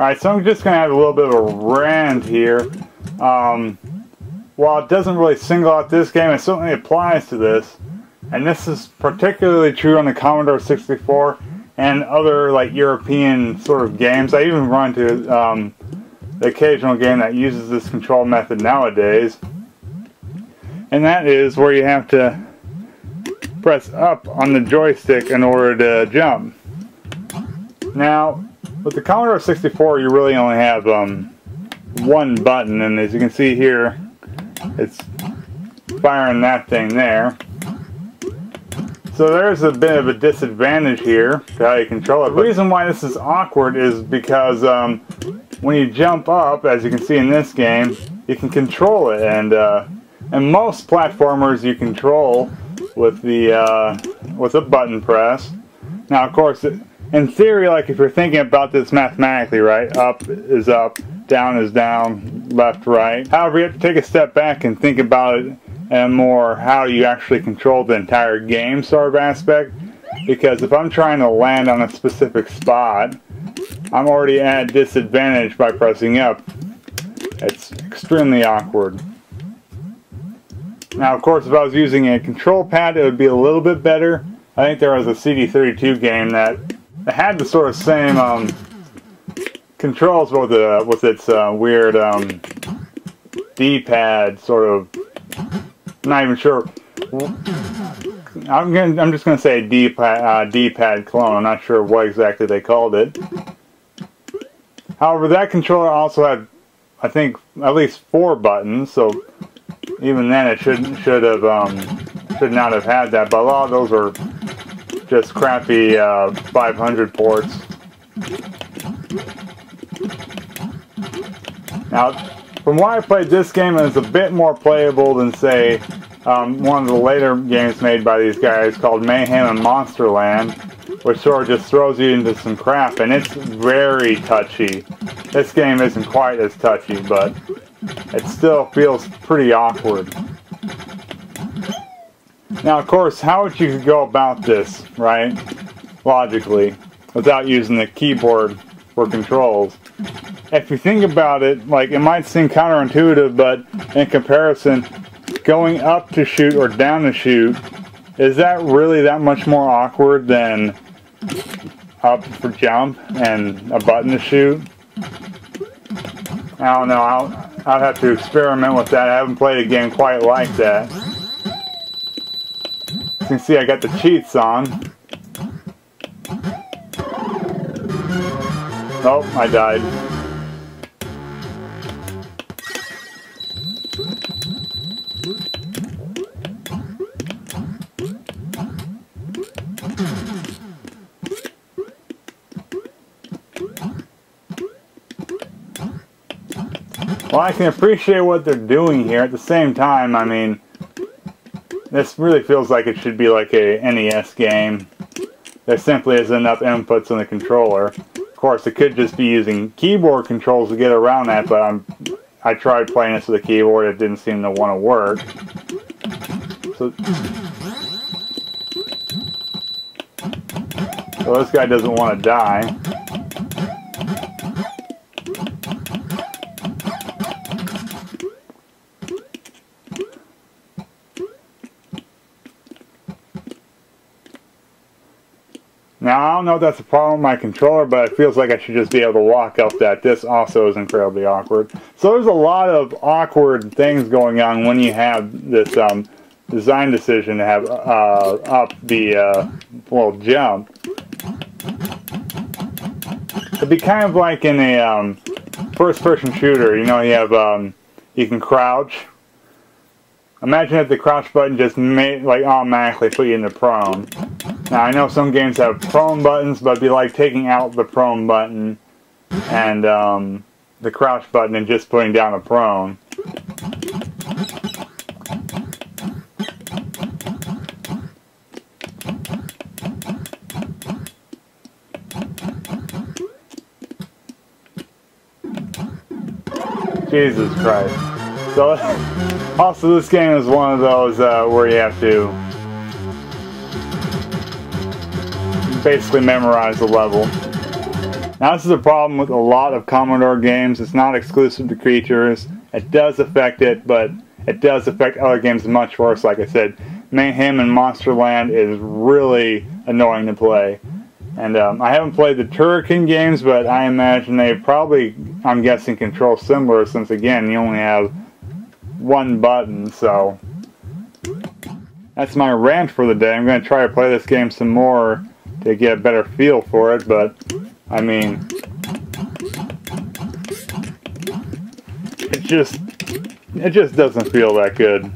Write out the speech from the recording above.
Alright, so I'm just going to have a little bit of a rant here. While it doesn't really single out this game, it certainly applies to this. And this is particularly true on the Commodore 64 and other like European sort of games. I even run into the occasional game that uses this control method nowadays. And that is where you have to press up on the joystick in order to jump. Now, with the Commodore 64, you really only have one button, and as you can see here, it's firing that thing there. So there's a bit of a disadvantage here to how you control it. The reason why this is awkward is because when you jump up, as you can see in this game, you can control it, and most platformers you control with a button press. Now, of course, in theory, like if you're thinking about this mathematically, right, up is up, down is down, left, right. However, you have to take a step back and think about it and more how you actually control the entire game sort of aspect. Because if I'm trying to land on a specific spot, I'm already at a disadvantage by pressing up. It's extremely awkward. Now, of course, if I was using a control pad, it would be a little bit better. I think there was a CD32 game that had the sort of same controls with its weird D-pad sort of. I'm not even sure. I'm just gonna say D-pad clone. I'm not sure what exactly they called it. However, that controller also had, I think, at least 4 buttons. So even then, it should not have had that. But a lot of those were just crappy 500 ports. Now, from what I played, this game is a bit more playable than, say, one of the later games made by these guys called Mayhem and Monsterland, which sort of just throws you into some crap, and it's very touchy. This game isn't quite as touchy, but it still feels pretty awkward. Now, of course, how would you go about this, right, logically, without using the keyboard for controls? If you think about it, like, it might seem counterintuitive, but in comparison, going up to shoot or down to shoot, is that really that much more awkward than up for jump and a button to shoot? I don't know, I'll have to experiment with that. I haven't played a game quite like that. You can see I got the cheats on. Oh, I died. Well, I can appreciate what they're doing here. At the same time, I mean, this really feels like it should be like a NES game. There simply isn't enough inputs on the controller. Of course, it could just be using keyboard controls to get around that, but I tried playing this with a keyboard. It didn't seem to want to work. So this guy doesn't want to die. Now, I don't know if that's a problem with my controller, but it feels like I should just be able to walk up that. This also is incredibly awkward. So there's a lot of awkward things going on when you have this design decision to have up the little jump. It'd be kind of like in a first-person shooter. You know, you have you can crouch. Imagine if the crouch button just automatically put you into prone. Now, I know some games have prone buttons, but it'd be like taking out the prone button and the crouch button and just putting down a prone. Jesus Christ. So, also this game is one of those where you have to basically memorize the level. Now this is a problem with a lot of Commodore games. It's not exclusive to Creatures. It does affect it, but it does affect other games much worse. Like I said, Mayhem and Monsterland is really annoying to play. And I haven't played the Turrican games, but I imagine they probably, I'm guessing, control similar, since again, you only have one button. So that's my rant for the day. I'm going to try to play this game some more to get a better feel for it, but I mean, it just doesn't feel that good.